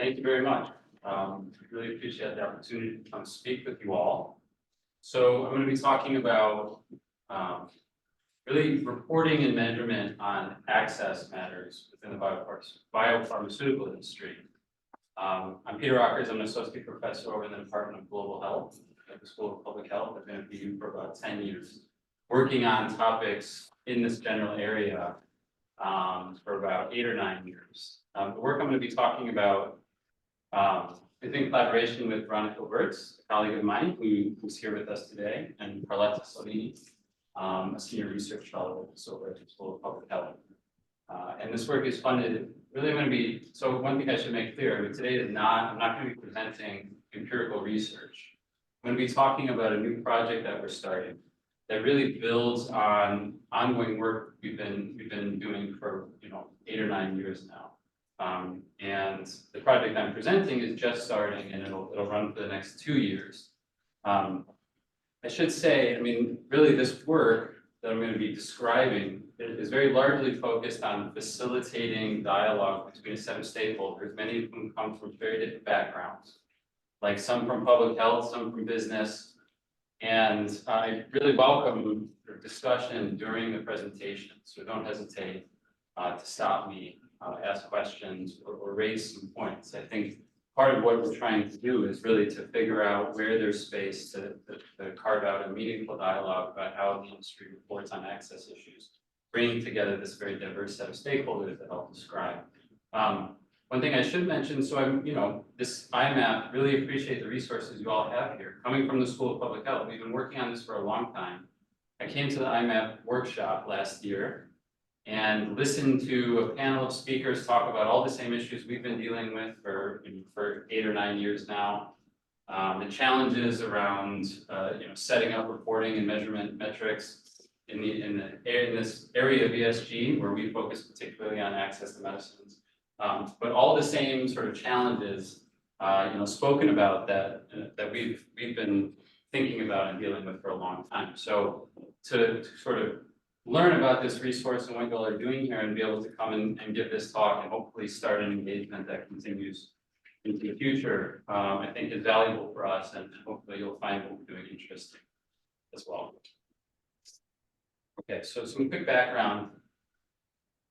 Thank you very much. Really appreciate the opportunity to come speak with you all. So I'm going to be talking about really reporting and measurement on access matters within the biopharmaceutical industry. I'm Peter Rockers. I'm an associate professor over in the Department of Global Health at the School of Public Health. I've been at BU for about 10 years, working on topics in this general area for about 8 or 9 years. The work I'm going to be talking about is in collaboration with Veronica Wirtz, a colleague of mine who's here with us today, and Carletta Solini, a senior research fellow at the School of Public Health. And this work is funded, really I'm going to be, so one thing I should make clear, I mean, today is not, I'm not going to be presenting empirical research. I'm going to be talking about a new project that we're starting that really builds on ongoing work we've been doing for 8 or 9 years now. And the project I'm presenting is just starting, and it'll run for the next 2 years. I should say, I mean, really this work that I'm going to be describing is very largely focused on facilitating dialogue between a set of stakeholders, many of whom come from very different backgrounds, like some from public health, some from business. And I really welcome your discussion during the presentation, so don't hesitate to stop me, ask questions, or raise some points. I think part of what we're trying to do is really to figure out where there's space to carve out a meaningful dialogue about how the industry reports on access issues, bringing together this very diverse set of stakeholders that I'll describe. One thing I should mention, so I'm, this IMAP, really appreciate the resources you all have here. Coming from the School of Public Health, we've been working on this for a long time. I came to the IMAP workshop last year and listened to a panel of speakers talk about all the same issues we've been dealing with for 8 or 9 years now. The challenges around setting up reporting and measurement metrics in this area of ESG, where we focus particularly on access to medicines. But all the same sort of challenges, spoken about that we've been thinking about and dealing with for a long time. So to sort of learn about this resource and what you all are doing here and be able to come and give this talk and hopefully start an engagement that continues into the future, I think is valuable for us, and hopefully you'll find what we're doing interesting as well. Okay, so some quick background.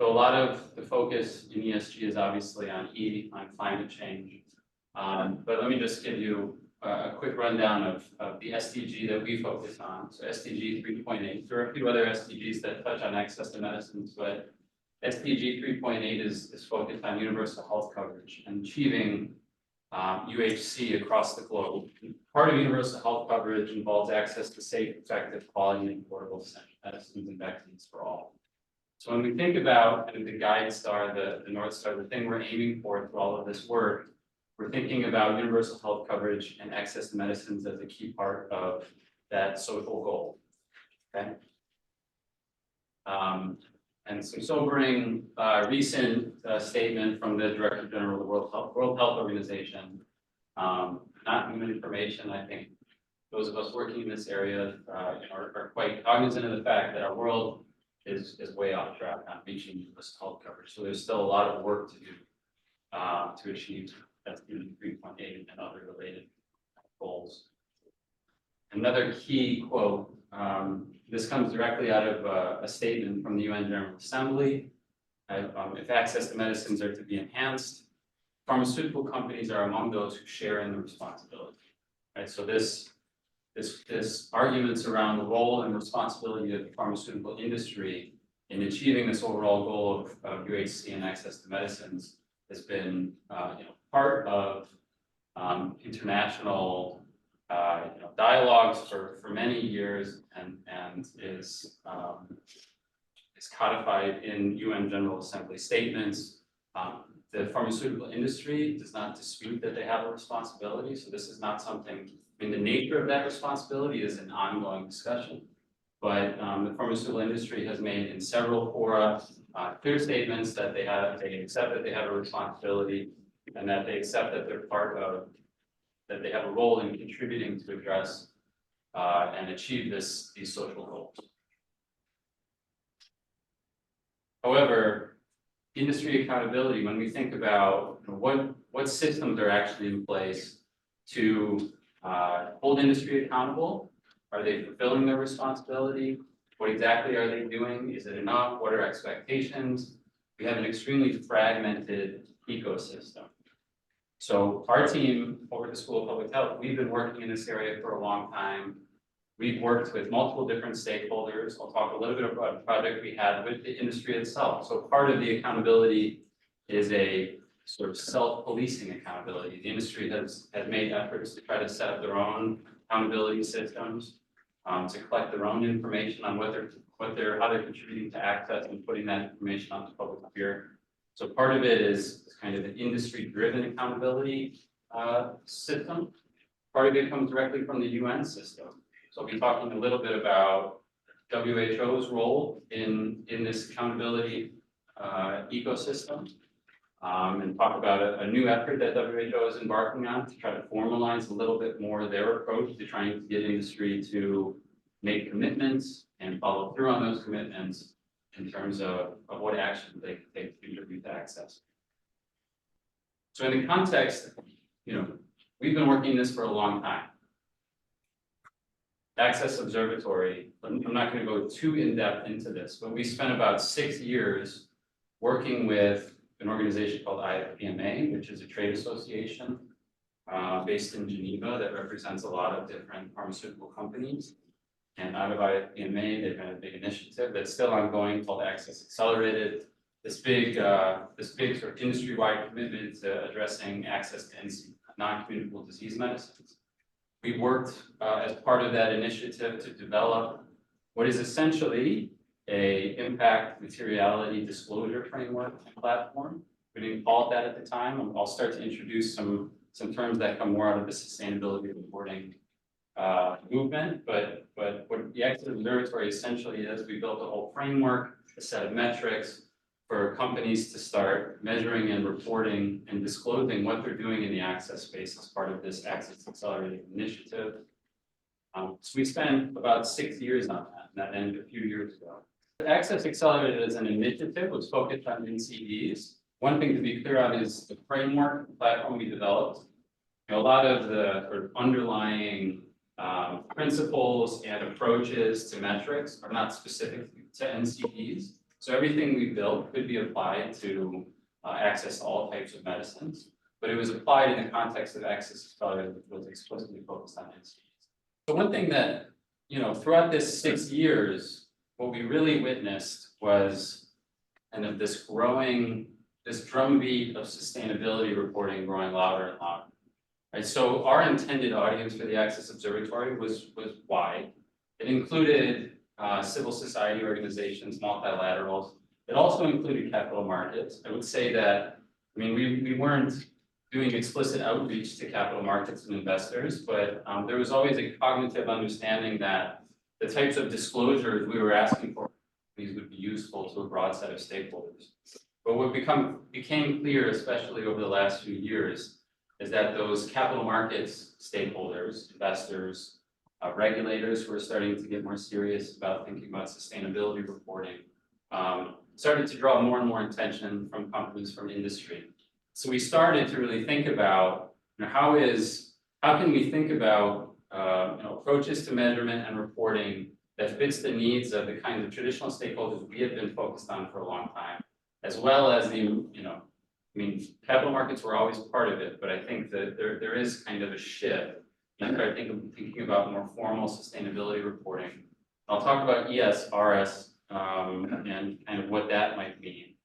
So a lot of the focus in ESG is obviously on climate change. But let me just give you a quick rundown of the SDG that we focus on. So SDG 3.8, there are a few other SDGs that touch on access to medicines, but SDG 3.8 is focused on universal health coverage and achieving UHC across the globe. Part of universal health coverage involves access to safe, effective, quality, and affordable essential medicines and vaccines for all. So when we think about kind of the guide star, the North Star, the thing we're aiming for through all of this work, we're thinking about universal health coverage and access to medicines as a key part of that social goal. Okay. And some sobering recent statement from the Director General of the World Health Organization. Not new information. I think those of us working in this area are quite cognizant of the fact that our world is way off track on reaching universal health coverage. So there's still a lot of work to do to achieve SDG 3.8 and other related goals. Another key quote, this comes directly out of a statement from the UN General Assembly. If access to medicines are to be enhanced, pharmaceutical companies are among those who share in the responsibility. Right? So this arguments around the role and responsibility of the pharmaceutical industry in achieving this overall goal of UHC and access to medicines has been part of international dialogues for many years and is codified in UN General Assembly statements. The pharmaceutical industry does not dispute that they have a responsibility, so this is not something. I mean, the nature of that responsibility is an ongoing discussion, but the pharmaceutical industry has made in several fora clear statements that they accept that they have a responsibility and that they accept that they're that they have a role in contributing to address and achieve these social goals. However, industry accountability, when we think about what what systems are actually in place to hold industry accountable? Are they fulfilling their responsibility? What exactly are they doing? Is it enough? What are expectations? We have an extremely fragmented ecosystem. So our team over at the School of Public Health, we've been working in this area for a long time. We've worked with multiple different stakeholders. I'll talk a little bit about a project we had with the industry itself. So part of the accountability is a sort of self-policing accountability. The industry has made efforts to try to set up their own accountability systems, to collect their own information on how they're contributing to access and putting that information on the public sphere. So part of it is kind of an industry-driven accountability system. Part of it comes directly from the UN system. So I'll be talking a little bit about WHO's role in this accountability ecosystem, and talk about a new effort that WHO is embarking on to try to formalize a little bit more their approach to trying to get industry to make commitments and follow through on those commitments in terms of what actions they can take to contribute to access. So in the context, we've been working this for a long time. Access Observatory, I'm not going to go too in-depth into this, but we spent about 6 years working with an organization called IFPMA, which is a trade association based in Geneva that represents a lot of different pharmaceutical companies. And out of IFPMA, they've had a big initiative that's still ongoing called Access Accelerated. This big sort of industry-wide commitment to addressing access to non-communicable disease medicines. We worked as part of that initiative to develop what is essentially a impact materiality disclosure framework and platform. We didn't call it that at the time. I'll start to introduce some terms that come more out of the sustainability reporting movement, but what the Access Observatory essentially is, we built a whole framework, a set of metrics for companies to start measuring and reporting and disclosing what they're doing in the access space as part of this Access Accelerated initiative. So we spent about 6 years on that, and that ended a few years ago. Access Accelerated as an initiative was focused on NCDs. One thing to be clear on is the framework, the platform we developed. A lot of the sort of underlying principles and approaches to metrics are not specific to NCDs. So everything we built could be applied to access to all types of medicines, but it was applied in the context of Access Accelerated, which was explicitly focused on NCDs. So one thing that, throughout this 6 years, what we really witnessed was kind of this drumbeat of sustainability reporting growing louder and louder. Right, so our intended audience for the Access Observatory was wide. It included civil society organizations, multilaterals. It also included capital markets. I would say that, we weren't doing explicit outreach to capital markets and investors, but there was always a cognitive understanding that the types of disclosures we were asking for would be useful to a broad set of stakeholders. But what became clear, especially over the last few years, is that those capital markets stakeholders, investors, regulators who are starting to get more serious about thinking about sustainability reporting, started to draw more and more attention from companies, from industry. So we started to really think about, how can we think about approaches to measurement and reporting that fits the needs of the kinds of traditional stakeholders we have been focused on for a long time, as well as capital markets were always part of it, but I think that there is kind of a shift. I start thinking about more formal sustainability reporting. I'll talk about ESRS and kind of what that might mean.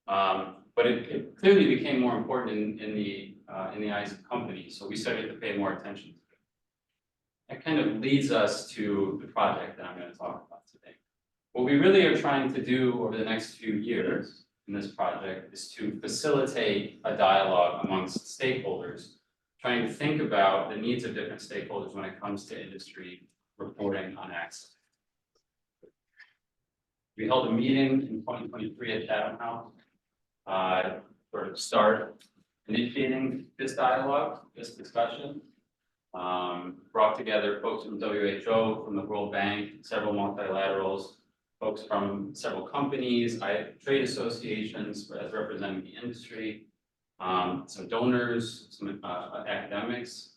But it clearly became more important in the eyes of companies, so we started to pay more attention to it. That kind of leads us to the project that I'm going to talk about today. What we really are trying to do over the next few years in this project is to facilitate a dialogue amongst stakeholders, trying to think about the needs of different stakeholders when it comes to industry reporting on access. We held a meeting in 2023 at Chatham House to start initiating this dialogue, this discussion. Brought together folks from WHO, from the World Bank, several multilaterals, folks from several companies, trade associations as representing the industry. some donors, some academics.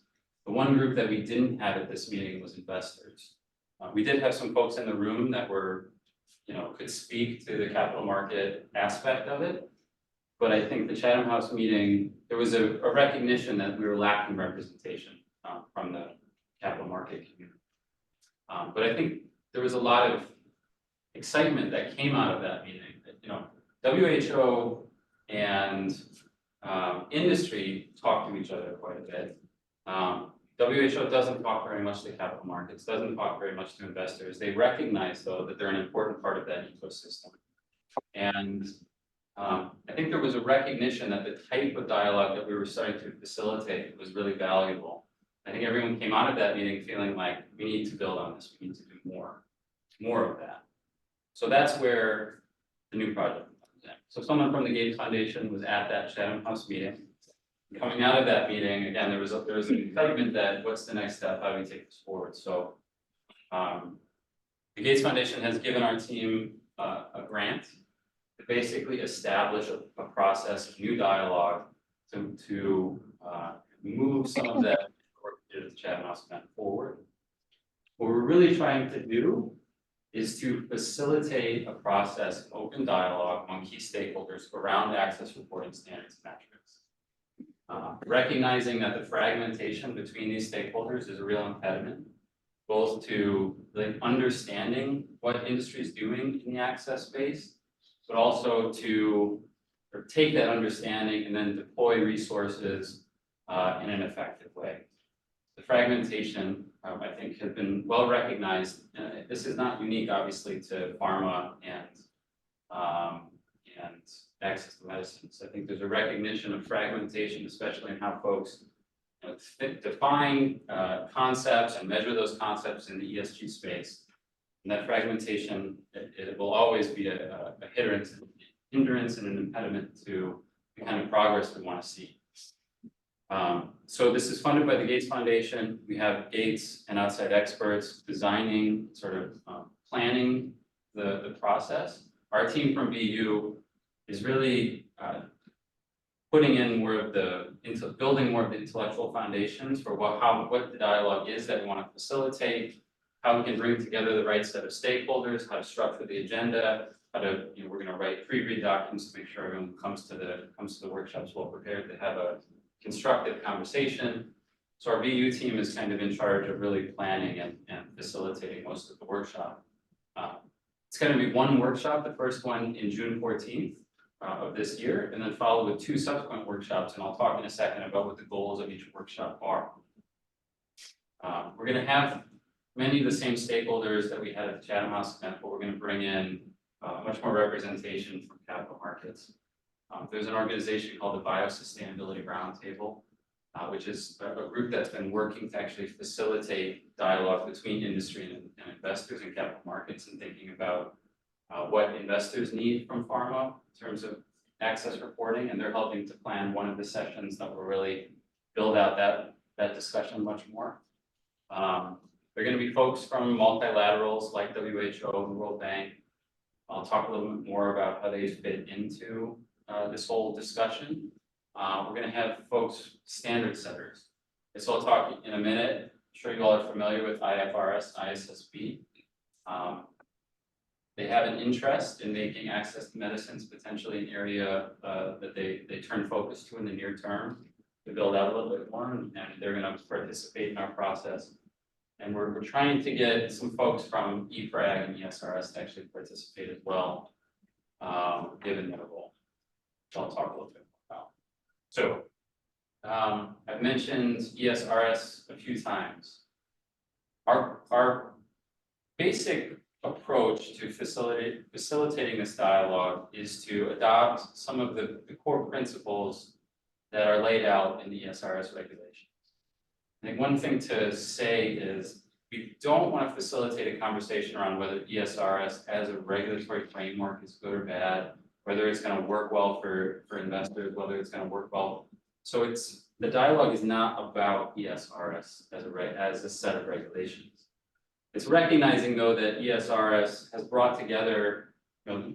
The one group that we didn't have at this meeting was investors. We did have some folks in the room that were, could speak to the capital market aspect of it. But I think the Chatham House meeting, there was a recognition that we were lacking representation from the capital market community. But I think there was a lot of excitement that came out of that meeting. WHO and industry talk to each other quite a bit. WHO doesn't talk very much to capital markets, doesn't talk very much to investors. They recognize, though, that they're an important part of that ecosystem. And I think there was a recognition that the type of dialogue that we were starting to facilitate was really valuable. I think everyone came out of that meeting feeling like we need to build on this, we need to do more of that. So that's where the new project comes in. So someone from the Gates Foundation was at that Chatham House meeting. Coming out of that meeting, again, there was an excitement that what's the next step, how do we take this forward? So the Gates Foundation has given our team a grant to basically establish a process, a new dialogue to move some of that work we did at the Chatham House event forward. What we're really trying to do is to facilitate a process of open dialogue among key stakeholders around access reporting standards and metrics. Recognizing that the fragmentation between these stakeholders is a real impediment, both to understanding what industry is doing in the access space, but also to take that understanding and then deploy resources in an effective way. The fragmentation, I think, has been well recognized. This is not unique, obviously, to pharma and access to medicines. I think there's a recognition of fragmentation, especially in how folks define concepts and measure those concepts in the ESG space. And that fragmentation, it will always be a hindrance and an impediment to the kind of progress we want to see. So this is funded by the Gates Foundation. We have Gates and outside experts designing, sort of planning the process. Our team from BU is really putting in more of building more of the intellectual foundations for what the dialogue is that we want to facilitate, how we can bring together the right set of stakeholders, how to structure the agenda, how to, we're going to write pre-read documents to make sure everyone comes to the workshops well prepared to have a constructive conversation. So our BU team is kind of in charge of really planning and facilitating most of the workshop. It's going to be one workshop, the first one in June 14th of this year, and then followed with 2 subsequent workshops, and I'll talk in a second about what the goals of each workshop are. We're going to have many of the same stakeholders that we had at the Chatham House event, but we're going to bring in much more representation from capital markets. There's an organization called the Biosustainability Roundtable, which is a group that's been working to actually facilitate dialogue between industry and investors and capital markets, and thinking about what investors need from pharma in terms of access reporting, and they're helping to plan one of the sessions that will really build out that discussion much more. There are going to be folks from multilaterals like WHO and World Bank. I'll talk a little bit more about how they fit into this whole discussion. We're going to have folks, standard setters. So I'll talk in a minute. I'm sure you all are familiar with IFRS and ISSB. They have an interest in making access to medicines potentially an area that they turn focus to in the near term to build out a little bit more, and they're going to participate in our process. And we're trying to get some folks from EFRAG and ESRS to actually participate as well, given their role, which I'll talk a little bit more about. So I've mentioned ESRS a few times. Our basic approach to facilitating this dialogue is to adopt some of the core principles that are laid out in the ESRS regulations. I think one thing to say is we don't want to facilitate a conversation around whether ESRS as a regulatory framework is good or bad, whether it's going to work well for investors, whether it's going to work well. So the dialogue is not about ESRS as a set of regulations. It's recognizing, though, that ESRS has brought together a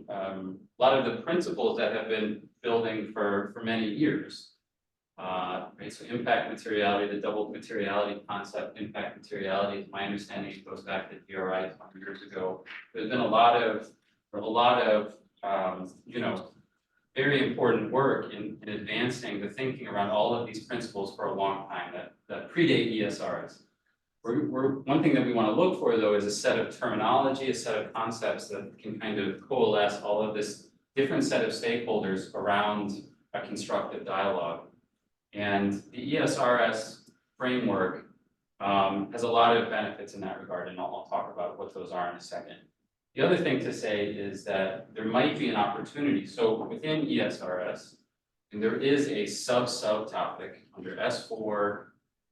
lot of the principles that have been building for many years. Right, so impact materiality, the double materiality concept, impact materiality, my understanding it goes back to DRI 20 years ago. There's been a lot of you know, very important work in advancing the thinking around all of these principles for a long time that predate ESRs. One thing that we want to look for though is a set of terminology, a set of concepts that can kind of coalesce all of this different set of stakeholders around a constructive dialogue. And the ESRS framework has a lot of benefits in that regard, and I'll talk about what those are in a second. The other thing to say is that there might be an opportunity. So within ESRS, and there is a subtopic under S4,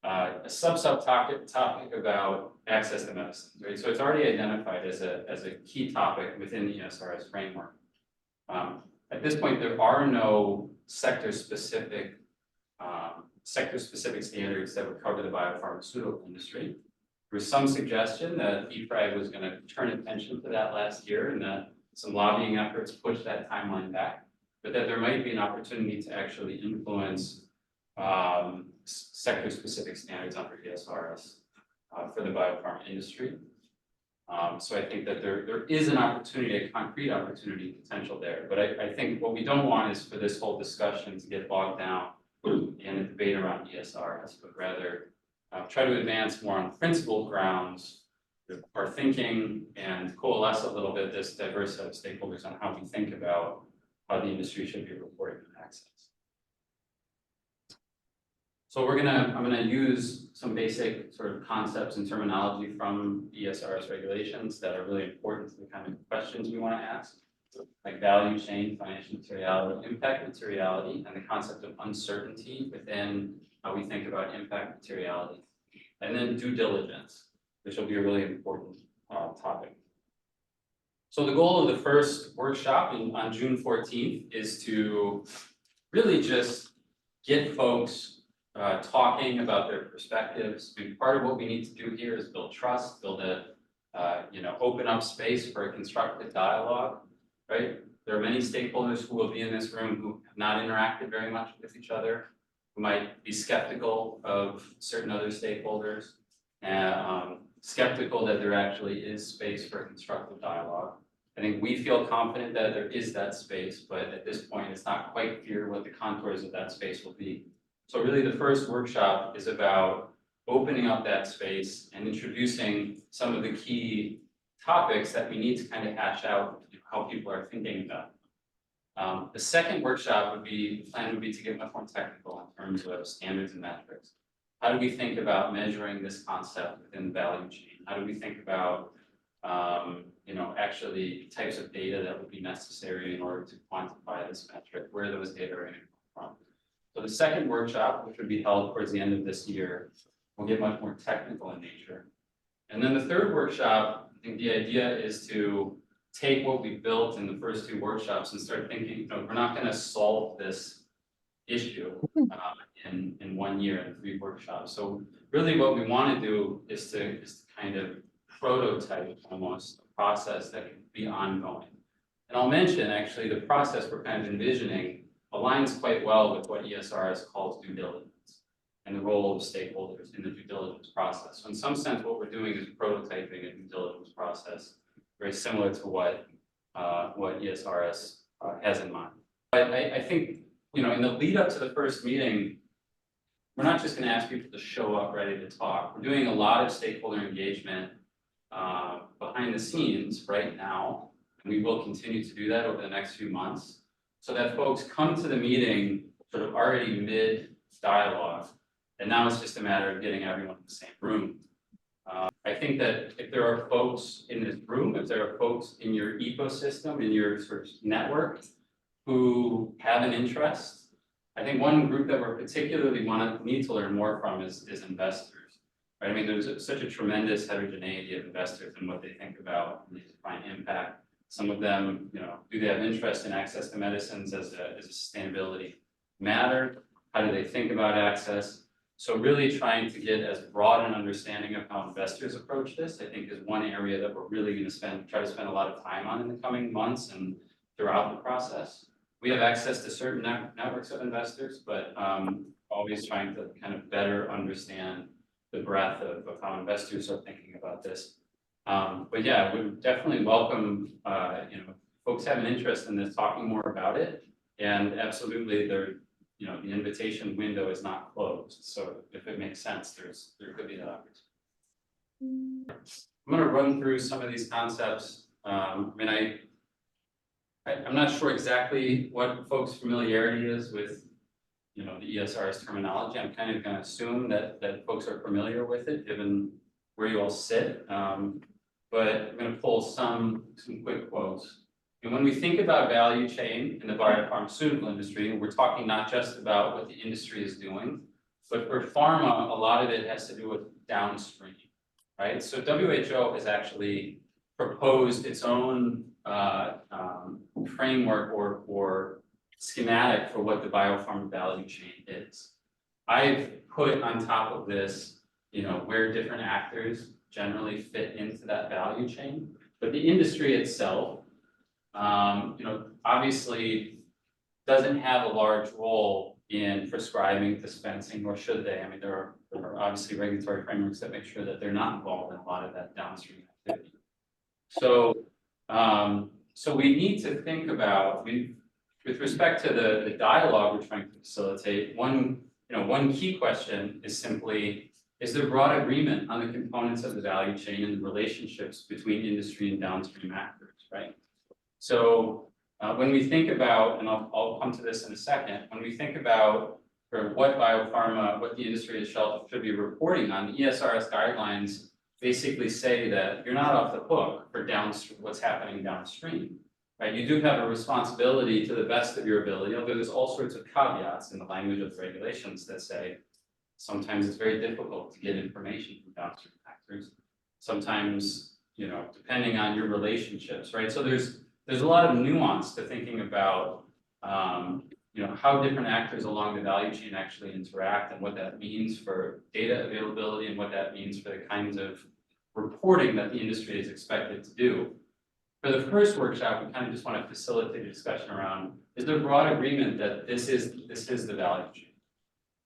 a subtopic about access to medicines, right? So it's already identified as a key topic within the ESRS framework. At this point, there are no sector-specific standards that would cover the biopharmaceutical industry. There was some suggestion that EFRAG was going to turn attention to that last year and that some lobbying efforts pushed that timeline back, but that there might be an opportunity to actually influence sector-specific standards under ESRS for the biopharma industry. So I think that there is an opportunity, a concrete opportunity potential there. But I think what we don't want is for this whole discussion to get bogged down in a debate around ESRS, but rather try to advance more on principled grounds, our thinking, and coalesce a little bit this diverse set of stakeholders on how we think about how the industry should be reporting on access. So I'm gonna use some basic sort of concepts and terminology from ESRS regulations that are really important to the kind of questions we want to ask, like value chain, financial materiality, impact materiality, and the concept of uncertainty within how we think about impact materiality, and then due diligence, which will be a really important topic. So the goal of the first workshop on June 14th is to really just get folks talking about their perspectives. I mean, part of what we need to do here is build trust, build a open up space for a constructive dialogue, right? There are many stakeholders who will be in this room who have not interacted very much with each other, who might be skeptical of certain other stakeholders, and skeptical that there actually is space for a constructive dialogue. I think we feel confident that there is that space, but at this point, it's not quite clear what the contours of that space will be. So really the first workshop is about opening up that space and introducing some of the key topics that we need to kind of hash out how people are thinking about. The second workshop the plan would be to get much more technical in terms of standards and metrics. How do we think about measuring this concept within the value chain? How do we think about actually types of data that would be necessary in order to quantify this metric, where those data are going to come from? So the second workshop, which would be held towards the end of this year, will get much more technical in nature. And then the third workshop, I think the idea is to take what we built in the first two workshops and start thinking, we're not going to solve this issue in 1 year in 3 workshops. So really what we want to do is to kind of prototype almost a process that can be ongoing. And I'll mention actually the process we're kind of envisioning aligns quite well with what ESRS calls due diligence and the role of stakeholders in the due diligence process. So in some sense, what we're doing is prototyping a due diligence process, very similar to what ESRS has in mind. But I think, in the lead up to the first meeting, we're not just going to ask people to show up ready to talk. We're doing a lot of stakeholder engagement behind the scenes right now, and we will continue to do that over the next few months, so that folks come to the meeting sort of already mid-dialogue, and now it's just a matter of getting everyone in the same room. I think that if there are folks in this room, if there are folks in your ecosystem, in your sort of network, who have an interest, I think one group that we're particularly need to learn more from is investors. Right? I mean, there's such a tremendous heterogeneity of investors and what they think about when they define impact. Some of them, do they have interest in access to medicines as a sustainability matter? How do they think about access? So really trying to get as broad an understanding of how investors approach this, I think, is one area that we're really going to try to spend a lot of time on in the coming months and throughout the process. We have access to certain networks of investors, but always trying to kind of better understand the breadth of how investors are thinking about this. But yeah, we would definitely welcome, folks have an interest in this, talking more about it. And absolutely, the invitation window is not closed. So if it makes sense, there could be that opportunity. I'm going to run through some of these concepts. I'm not sure exactly what folks' familiarity is with, the ESRS terminology. I'm kind of going to assume that folks are familiar with it, given where you all sit. But I'm going to pull some quick quotes. And when we think about value chain in the biopharmaceutical industry, we're talking not just about what the industry is doing, but for pharma, a lot of it has to do with downstream, right? So WHO has actually proposed its own framework or schematic for what the biopharma value chain is. I've put on top of this, where different actors generally fit into that value chain, but the industry itself, obviously doesn't have a large role in prescribing, dispensing, or should they? I mean, there are obviously regulatory frameworks that make sure that they're not involved in a lot of that downstream activity. So, so we need to think about, with respect to the dialogue we're trying to facilitate, one key question is simply, is there broad agreement on the components of the value chain and the relationships between industry and downstream actors, right? So when we think about, and I'll come to this in a second, when we think about what biopharma, what the industry should be reporting on, the ESRS guidelines basically say that you're not off the hook for what's happening downstream, right? You do have a responsibility to the best of your ability, although there's all sorts of caveats in the language of the regulations that say sometimes it's very difficult to get information from downstream actors. Sometimes, depending on your relationships, right? So there's a lot of nuance to thinking about, how different actors along the value chain actually interact and what that means for data availability and what that means for the kinds of reporting that the industry is expected to do. For the first workshop, we kind of just want to facilitate a discussion around, is there broad agreement that this is the value chain,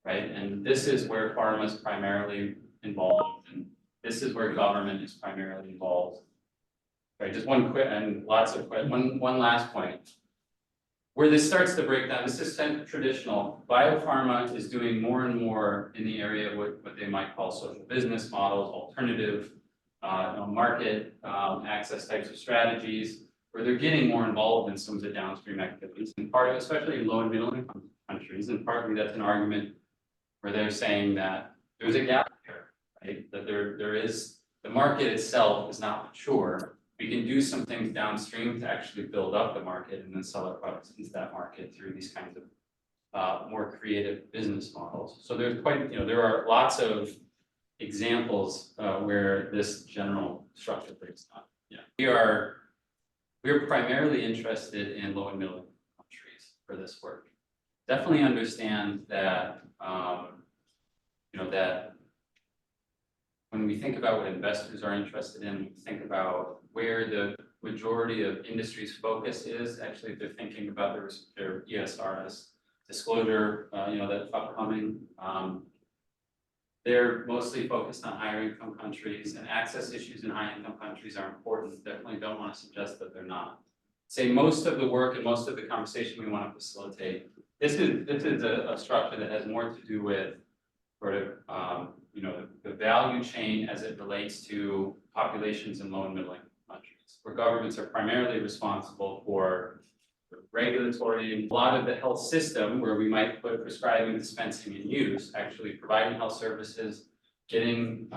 right? And this is where pharma is primarily involved, and this is where government is primarily involved. Right, just one quick and lots of quick, one last point. Where this starts to break down, this is traditional. Biopharma is doing more and more in the area of what they might call social business models, alternative market access types of strategies, where they're getting more involved in some of the downstream activities, and part of, especially in low and middle income countries, and partly that's an argument where they're saying that there's a gap here, right? That there is, the market itself is not mature. We can do some things downstream to actually build up the market and then sell our products into that market through these kinds of more creative business models. So there's there are lots of examples where this general structure breaks down. Yeah, we're primarily interested in low and middle income countries for this work. Definitely understand that that when we think about what investors are interested in, we think about where the majority of industry's focus is. Actually, if they're thinking about their ESRS disclosure, that's upcoming. They're mostly focused on higher income countries, and access issues in high income countries are important. Definitely don't want to suggest that they're not. Say most of the work and most of the conversation we want to facilitate. This is a structure that has more to do with sort of the value chain as it relates to populations in low and middle income countries, where governments are primarily responsible for regulatory, a lot of the health system where we might put prescribing, dispensing, and use, actually providing health services, getting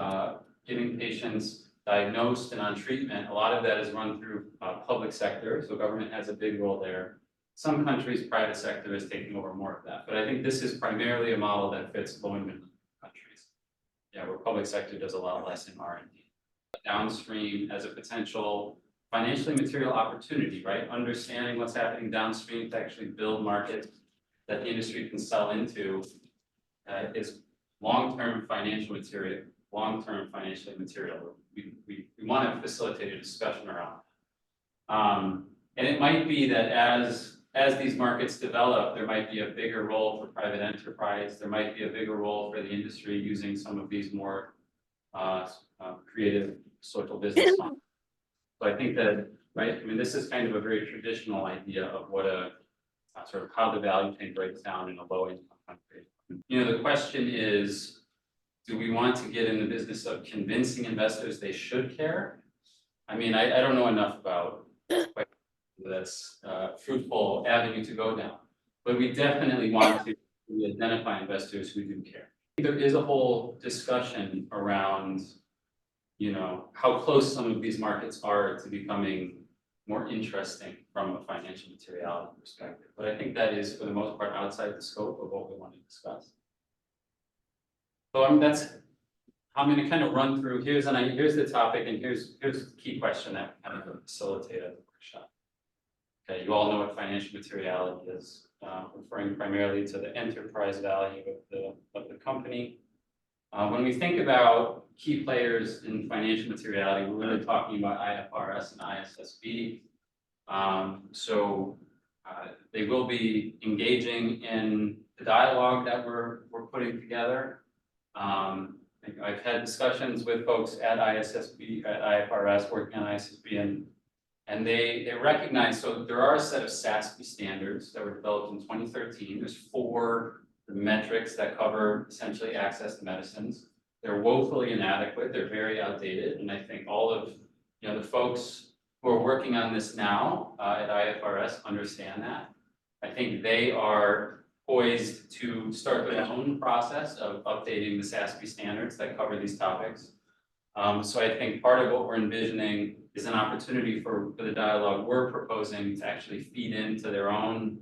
patients diagnosed and on treatment. A lot of that is run through public sector, so government has a big role there. Some countries, private sector is taking over more of that, but I think this is primarily a model that fits low and middle countries. Yeah, where public sector does a lot less in R&D. Downstream as a potential financially material opportunity, right? Understanding what's happening downstream to actually build markets that the industry can sell into is long-term financial material, long-term financially material. We want to facilitate a discussion around that. And it might be that as as these markets develop, there might be a bigger role for private enterprise. There might be a bigger role for the industry using some of these more creative social business models. So I think that, right, I mean, this is kind of a very traditional idea of what a sort of how the value chain breaks down in a low income country. You know, the question is, do we want to get in the business of convincing investors they should care? I mean, I don't know enough about that's fruitful avenue to go down, but we definitely want to identify investors who do care. There is a whole discussion around, you know, how close some of these markets are to becoming more interesting from a financial materiality perspective. But I think that is, for the most part, outside the scope of what we want to discuss. So I'm going to kind of run through, here's the topic, and here's the key question that we kind of facilitate at the workshop. Okay, you all know what financial materiality is, referring primarily to the enterprise value of the company. When we think about key players in financial materiality, we're really talking about IFRS and ISSB. They will be engaging in the dialogue that we're putting together. I've had discussions with folks at ISSB, at IFRS, working on ISSB, and they recognize, so there are a set of SASB standards that were developed in 2013. There's 4 metrics that cover essentially access to medicines. They're woefully inadequate, they're very outdated, and I think all of the folks who are working on this now at IFRS understand that. I think they are poised to start their own process of updating the SASB standards that cover these topics. So I think part of what we're envisioning is an opportunity for the dialogue we're proposing to actually feed into their own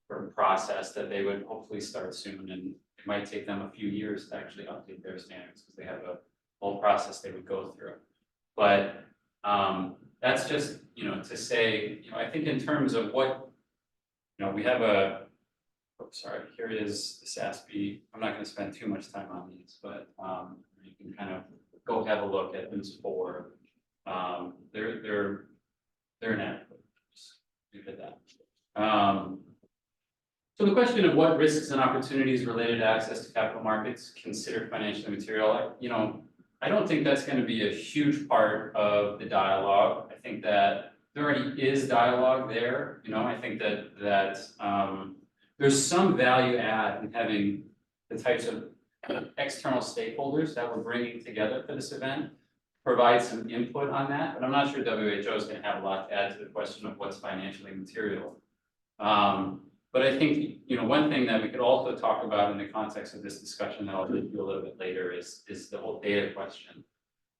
sort of process that they would hopefully start soon, and it might take them a few years to actually update their standards because they have a whole process they would go through. But that's just, to say, I think in terms of what, we have here is the SASB. I'm not going to spend too much time on these, but you can kind of go have a look at these 4. They're inadequate. Just leave it at that. So the question of what risks and opportunities related to access to capital markets considered financially material, I don't think that's going to be a huge part of the dialogue. I think that there already is dialogue there. I think that there's some value add in having the types of external stakeholders that we're bringing together for this event, provide some input on that, but I'm not sure WHO is going to have a lot to add to the question of what's financially material. But I think, one thing that we could also talk about in the context of this discussion that I'll do a little bit later is the whole data question,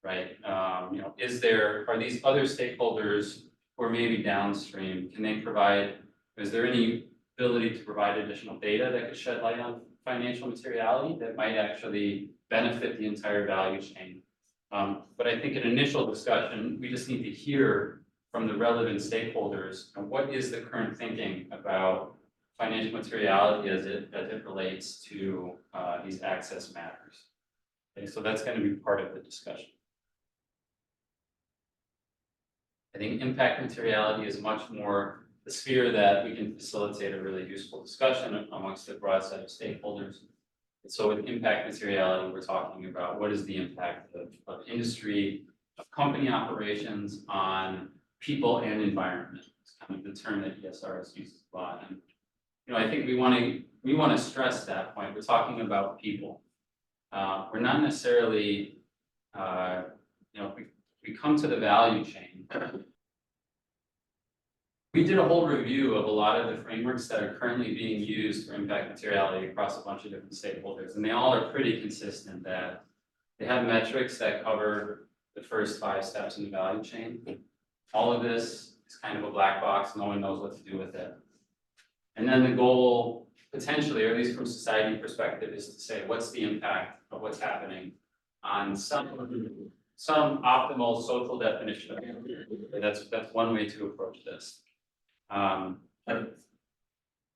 right? Are these other stakeholders who are maybe downstream, can they provide, is there any ability to provide additional data that could shed light on financial materiality that might actually benefit the entire value chain? But I think in initial discussion, we just need to hear from the relevant stakeholders, what is the current thinking about financial materiality as it relates to these access matters. Okay, so that's going to be part of the discussion. I think impact materiality is much more the sphere that we can facilitate a really useful discussion amongst a broad set of stakeholders. And so with impact materiality, we're talking about what is the impact of industry, of company operations on people and environment. It's kind of the term that ESRS uses a lot. And I think we want to stress that point. We're talking about people. We're not necessarily, we come to the value chain. We did a whole review of a lot of the frameworks that are currently being used for impact materiality across a bunch of different stakeholders, and they all are pretty consistent that they have metrics that cover the first 5 steps in the value chain. All of this is kind of a black box. No one knows what to do with it. And then the goal, potentially, or at least from society perspective, is to say, what's the impact of what's happening on some optimal social definition of it. That's one way to approach this. Right,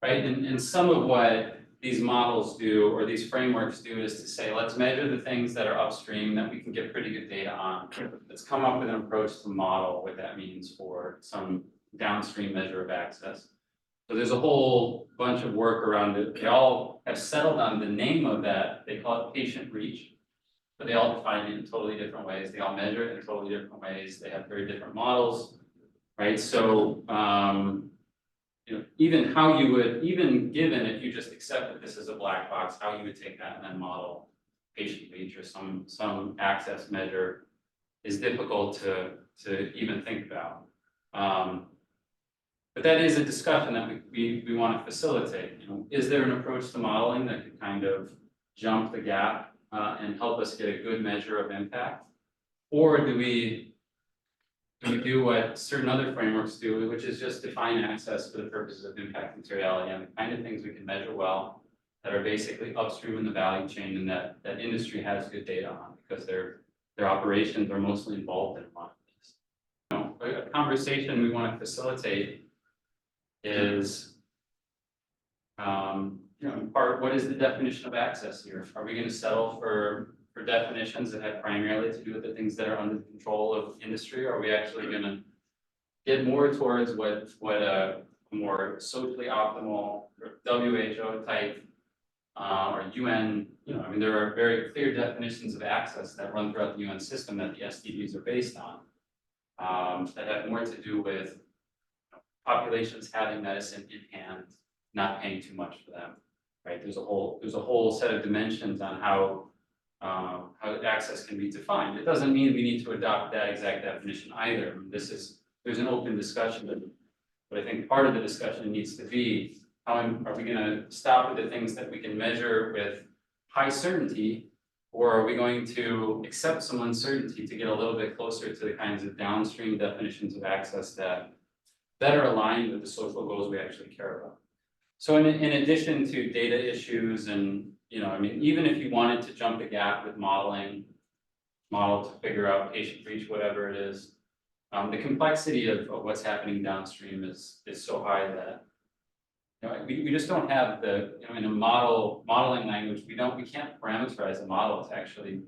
and some of what these models do, or these frameworks do, is to say, let's measure the things that are upstream that we can get pretty good data on. Let's come up with an approach to model what that means for some downstream measure of access. So there's a whole bunch of work around it. They all have settled on the name of that. They call it patient reach, but they all define it in totally different ways. They all measure it in totally different ways. They have very different models, right? So, even how you would, even given if you just accept that this is a black box, how you would take that and then model patient reach or some access measure is difficult to even think about. But that is a discussion that we want to facilitate. Is there an approach to modeling that could kind of jump the gap and help us get a good measure of impact? Or do we do what certain other frameworks do, which is just define access for the purposes of impact materiality and the kind of things we can measure well that are basically upstream in the value chain and that industry has good data on because their operations are mostly involved in a lot of this. A conversation we want to facilitate is, in part, what is the definition of access here? Are we going to settle for definitions that have primarily to do with the things that are under the control of industry? Or are we actually going to get more towards what a more socially optimal WHO type or UN, there are very clear definitions of access that run throughout the UN system that the SDGs are based on, that have more to do with populations having medicine in hand, not paying too much for them, right? There's a whole set of dimensions on how access can be defined. It doesn't mean we need to adopt that exact definition either. There's an open discussion, but I think part of the discussion needs to be, how are we going to stop with the things that we can measure with high certainty, or are we going to accept some uncertainty to get a little bit closer to the kinds of downstream definitions of access that are aligned with the social goals we actually care about? So in addition to data issues and, even if you wanted to jump the gap with model to figure out patient reach, whatever it is, the complexity of what's happening downstream is so high that we just don't have in a modeling language, we can't parameterize a model to actually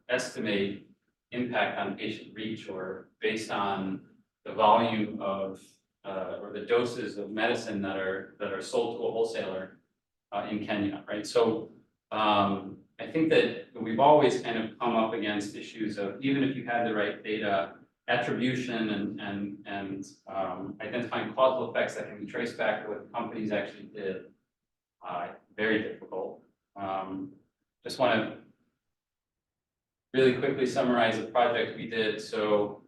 estimate impact on patient reach or based on the volume of or the doses of medicine that are sold to a wholesaler in Kenya, right? So I think that we've always kind of come up against issues of, even if you had the right data, attribution and identifying causal effects that can be traced back to what companies actually did, very difficult. Just want to really quickly summarize a project we did. So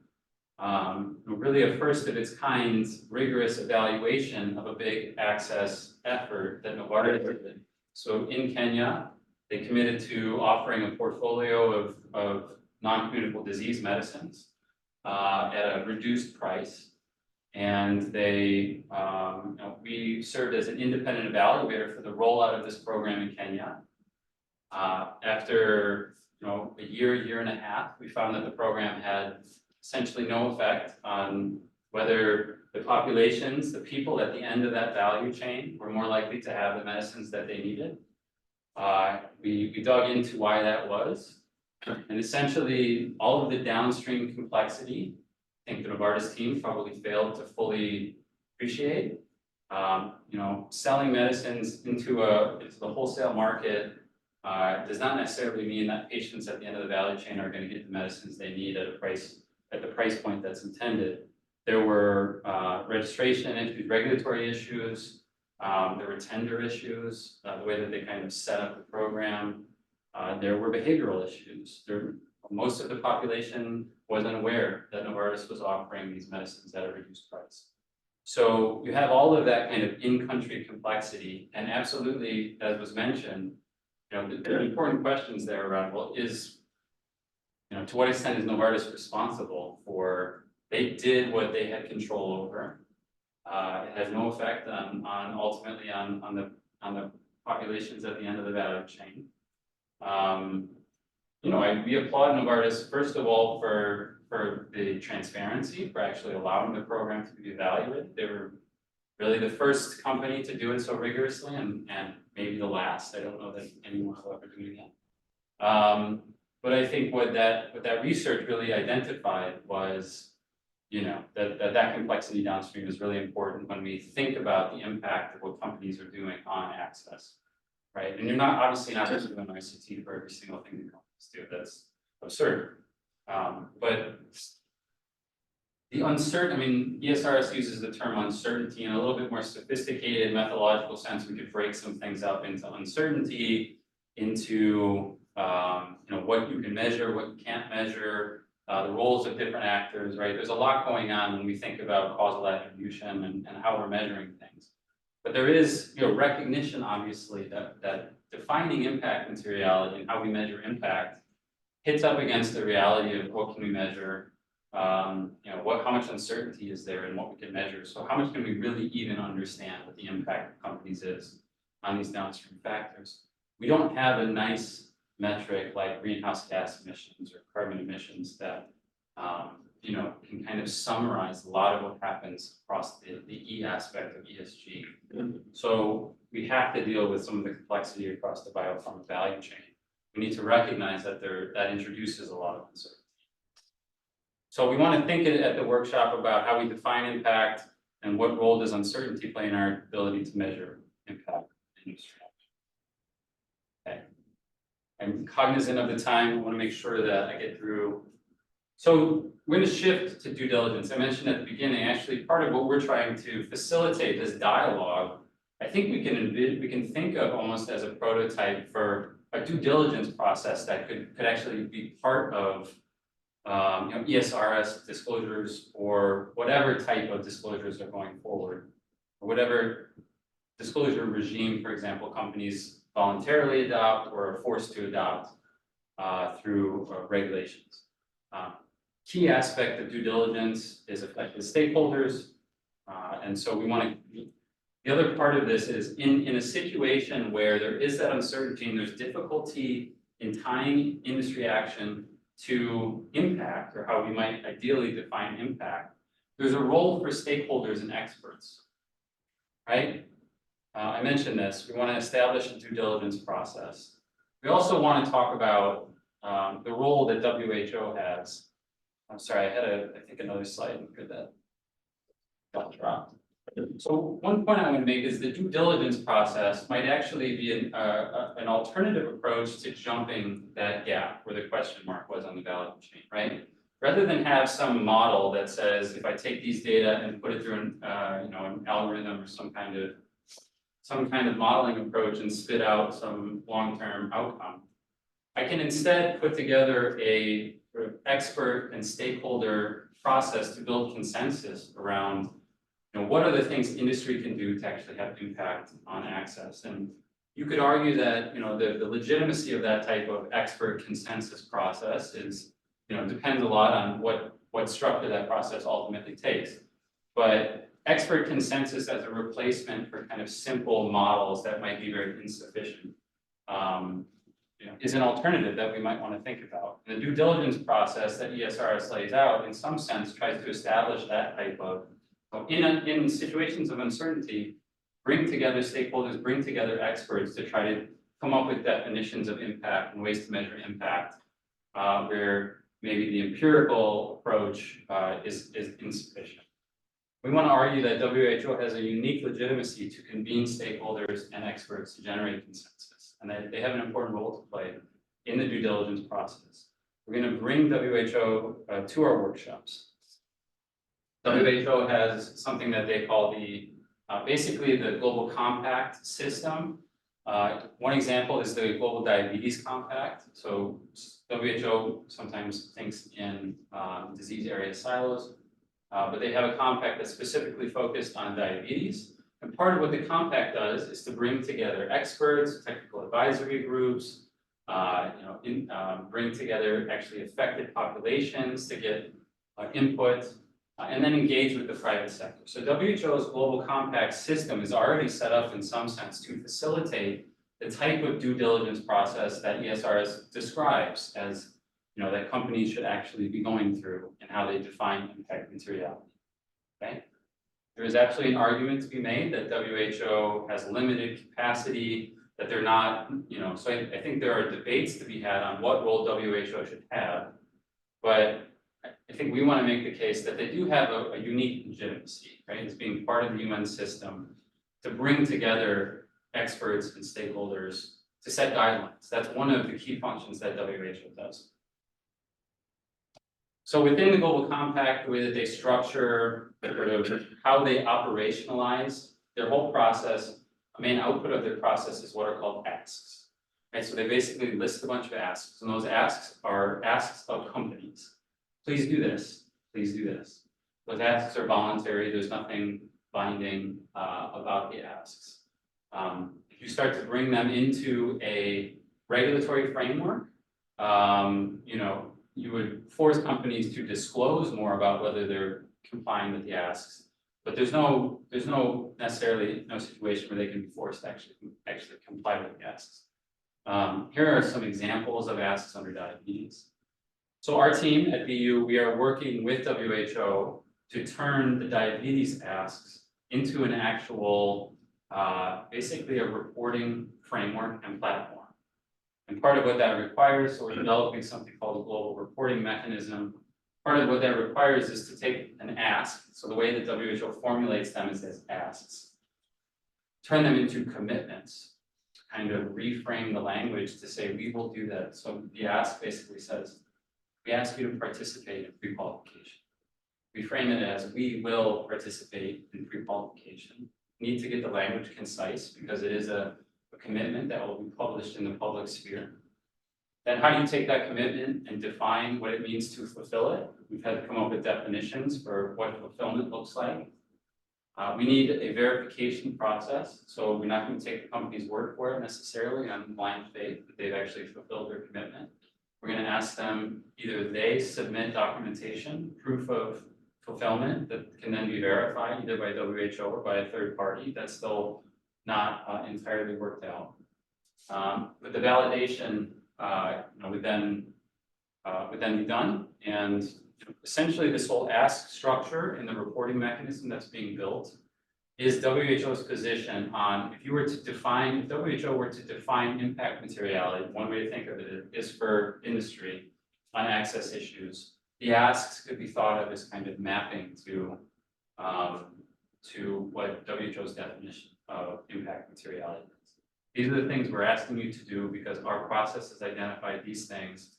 really a first of its kind rigorous evaluation of a big access effort that Novartis did. So in Kenya, they committed to offering a portfolio of non-communicable disease medicines at a reduced price. And we served as an independent evaluator for the rollout of this program in Kenya. After a year and a half, we found that the program had essentially no effect on whether the populations, the people at the end of that value chain were more likely to have the medicines that they needed. We dug into why that was. And essentially all of the downstream complexity, I think the Novartis team probably failed to fully appreciate. Selling medicines into the wholesale market does not necessarily mean that patients at the end of the value chain are going to get the medicines they need at the price point that's intended. There were registration issues, regulatory issues, there were tender issues, the way that they kind of set up the program. There were behavioral issues. Most of the population wasn't aware that Novartis was offering these medicines at a reduced price. So you have all of that kind of in-country complexity, and absolutely, as was mentioned, there are important questions there around, well, to what extent is Novartis responsible for, they did what they had control over. It has no effect ultimately on the populations at the end of the value chain. We applaud Novartis, first of all, for the transparency, for actually allowing the program to be evaluated. They were really the first company to do it so rigorously, and maybe the last. I don't know that anyone will ever do it again. But I think what that research really identified was, that complexity downstream is really important when we think about the impact of what companies are doing on access, right? And you're obviously not just doing ICT for every single thing that companies do. That's absurd. But the ESRS uses the term uncertainty in a little bit more sophisticated methodological sense. We could break some things up into uncertainty, into what you can measure, what you can't measure, the roles of different actors, right? There's a lot going on when we think about causal attribution and how we're measuring things. But there is recognition, obviously, that defining impact materiality and how we measure impact hits up against the reality of what can we measure, how much uncertainty is there in what we can measure. So how much can we really even understand what the impact of companies is on these downstream factors? We don't have a nice metric like greenhouse gas emissions or carbon emissions that can kind of summarize a lot of what happens across the E aspect of ESG. So we have to deal with some of the complexity across the biopharma value chain. We need to recognize that that introduces a lot of uncertainty. So we want to think at the workshop about how we define impact and what role does uncertainty play in our ability to measure impact in industry. Okay. I'm cognizant of the time. I want to make sure that I get through. So we're going to shift to due diligence. I mentioned at the beginning, actually, part of what we're trying to facilitate this dialogue, I think we can think of almost as a prototype for a due diligence process that could actually be part of ESRS disclosures or whatever type of disclosures are going forward, or whatever disclosure regime, for example, companies voluntarily adopt or are forced to adopt through regulations. Key aspect of due diligence is affected stakeholders. And so we want to, the other part of this is in a situation where there is that uncertainty and there's difficulty in tying industry action to impact or how we might ideally define impact, there's a role for stakeholders and experts, right? I mentioned this, we want to establish a due diligence process. We also want to talk about the role that WHO has. I'm sorry, I had I think another slide that got dropped. So one point I want to make is the due diligence process might actually be an alternative approach to jumping that gap where the question mark was on the value chain, right? Rather than have some model that says, if I take these data and put it through an algorithm or some kind of modeling approach and spit out some long-term outcome, I can instead put together a sort of expert and stakeholder process to build consensus around what are the things industry can do to actually have impact on access. And you could argue that the legitimacy of that type of expert consensus process is depends a lot on what structure that process ultimately takes. But expert consensus as a replacement for kind of simple models that might be very insufficient is an alternative that we might want to think about. The due diligence process that ESRS lays out, in some sense, tries to establish that type of, in situations of uncertainty, bring together stakeholders, bring together experts to try to come up with definitions of impact and ways to measure impact, where maybe the empirical approach is insufficient. We want to argue that WHO has a unique legitimacy to convene stakeholders and experts to generate consensus, and that they have an important role to play in the due diligence process. We're going to bring WHO to our workshops. WHO has something that they call basically the Global Compact system. One example is the Global Diabetes Compact. So WHO sometimes thinks in disease area silos, but they have a compact that's specifically focused on diabetes. And part of what the compact does is to bring together experts, technical advisory groups, bring together actually affected populations to get input, and then engage with the private sector. So WHO's Global Compact system is already set up in some sense to facilitate the type of due diligence process that ESRS describes as that companies should actually be going through and how they define impact materiality. Okay? There is absolutely an argument to be made that WHO has limited capacity, that they're not, so I think there are debates to be had on what role WHO should have. But I think we want to make the case that they do have a unique legitimacy, right? As being part of the UN system to bring together experts and stakeholders to set guidelines. That's one of the key functions that WHO does. So within the Global Compact, the way that they structure, sort of how they operationalize their whole process, a main output of their process is what are called asks. Right, so they basically list a bunch of asks, and those asks are asks of companies. Please do this, please do this. Those asks are voluntary, there's nothing binding about the asks. If you start to bring them into a regulatory framework, you would force companies to disclose more about whether they're complying with the asks. But there's no necessarily no situation where they can be forced to actually comply with the asks. Here are some examples of asks under diabetes. So our team at BU, we are working with WHO to turn the diabetes asks into an actual, basically a reporting framework and platform. And part of what that requires, so we're developing something called a global reporting mechanism. Part of what that requires is to take an ask, so the way that WHO formulates them is as asks, turn them into commitments, kind of reframe the language to say, we will do that. So the ask basically says, we ask you to participate in pre-qualification. We frame it as, we will participate in pre-qualification. Need to get the language concise because it is a commitment that will be published in the public sphere. Then how do you take that commitment and define what it means to fulfill it? We've had to come up with definitions for what fulfillment looks like. We need a verification process. So we're not going to take the company's word for it necessarily on blind faith that they've actually fulfilled their commitment. We're going to ask them either they submit documentation, proof of fulfillment that can then be verified either by WHO or by a third party. That's still not entirely worked out. But the validation would then be done. And essentially this whole ask structure and the reporting mechanism that's being built is WHO's position on, if WHO were to define impact materiality, one way to think of it is for industry on access issues, the asks could be thought of as kind of mapping to what WHO's definition of impact materiality is. These are the things we're asking you to do because our process has identified these things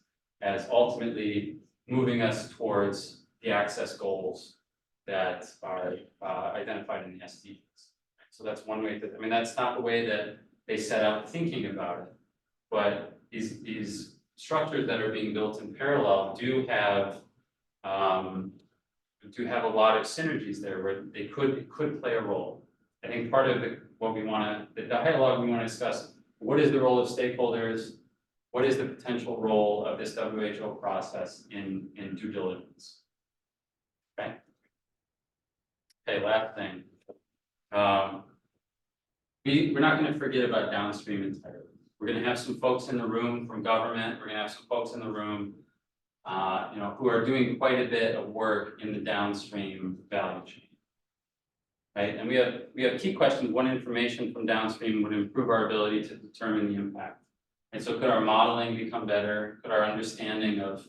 as ultimately moving us towards the access goals that are identified in the SDGs. So that's one way that, that's not the way that they set out thinking about it, but these structures that are being built in parallel do have a lot of synergies there where it could play a role. I think part of the dialogue we want to discuss, what is the role of stakeholders? What is the potential role of this WHO process in due diligence? Okay. Okay, last thing. We're not going to forget about downstream entirely. We're going to have some folks in the room from government. We're going to have some folks in the room, who are doing quite a bit of work in the downstream value chain. Right, and we have key questions. One, information from downstream would improve our ability to determine the impact. And so could our modeling become better? Could our understanding of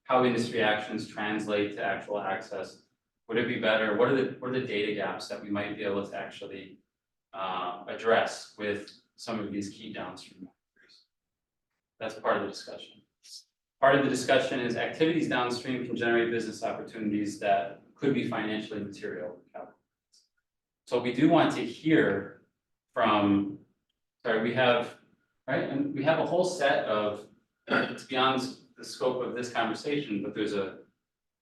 how industry actions translate to actual access, would it be better? What are the data gaps that we might be able to actually address with some of these key downstream actors? That's part of the discussion. Part of the discussion is activities downstream can generate business opportunities that could be financially material. So we do want to hear from, we have a whole set of, it's beyond the scope of this conversation, but there's a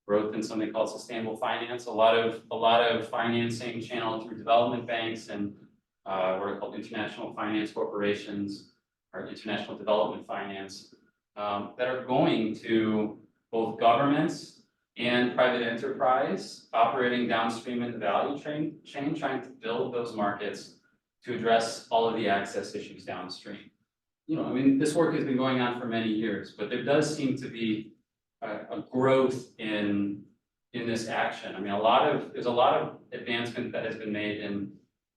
growth in something called sustainable finance, a lot of financing channeled through development banks and what are called international finance corporations or international development finance that are going to both governments and private enterprise operating downstream in the value chain, trying to build those markets to address all of the access issues downstream. This work has been going on for many years, but there does seem to be a growth in this action. There's a lot of advancement that has been made in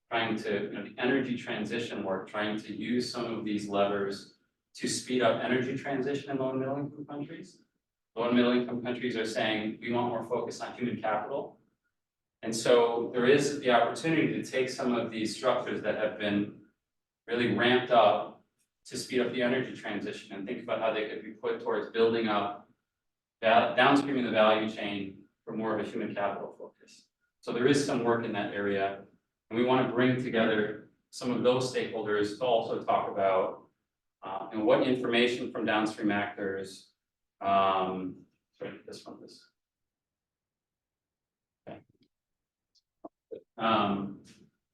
trying to, the energy transition work, trying to use some of these levers to speed up energy transition in low and middle income countries. low and middle income countries are saying, we want more focus on human capital. And so there is the opportunity to take some of these structures that have been really ramped up to speed up the energy transition and think about how they could be put towards building up downstream in the value chain for more of a human capital focus. So there is some work in that area, and we want to bring together some of those stakeholders to also talk about and what information from downstream actors. Sorry, this one. Okay.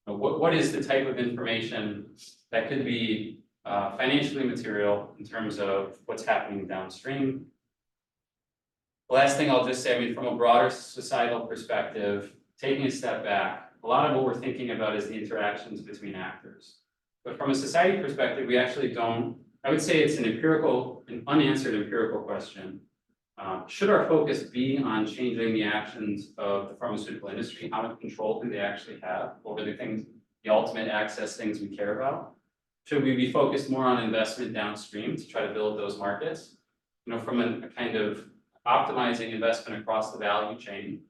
What is the type of information that could be financially material in terms of what's happening downstream? The last thing I'll just say, I mean, from a broader societal perspective, taking a step back, a lot of what we're thinking about is the interactions between actors. But from a society perspective, we actually don't, I would say it's an unanswered empirical question. Should our focus be on changing the actions of the pharmaceutical industry? How much control do they actually have over the ultimate access things we care about? Should we be focused more on investment downstream to try to build those markets? You know, from a kind of optimizing investment across the value chain.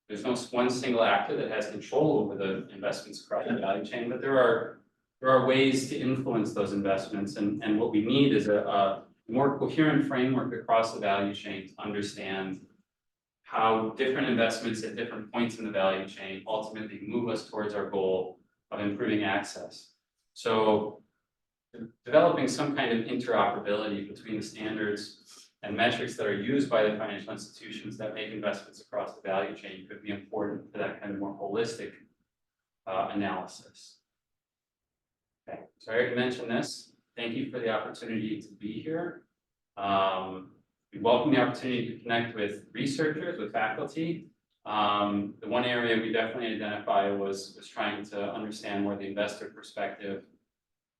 There's no one single actor that has control over the investments across the value chain, but there are ways to influence those investments, and what we need is a more coherent framework across the value chain to understand how different investments at different points in the value chain ultimately move us towards our goal of improving access. So developing some kind of interoperability between the standards and metrics that are used by the financial institutions that make investments across the value chain could be important for that kind of more holistic analysis. Okay, so I already mentioned this. Thank you for the opportunity to be here. We welcome the opportunity to connect with researchers, with faculty. The one area we definitely identified was trying to understand more the investor perspective.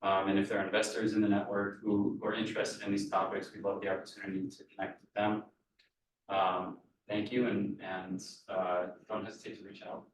And if there are investors in the network who are interested in these topics, we'd love the opportunity to connect with them. Thank you, and don't hesitate to reach out.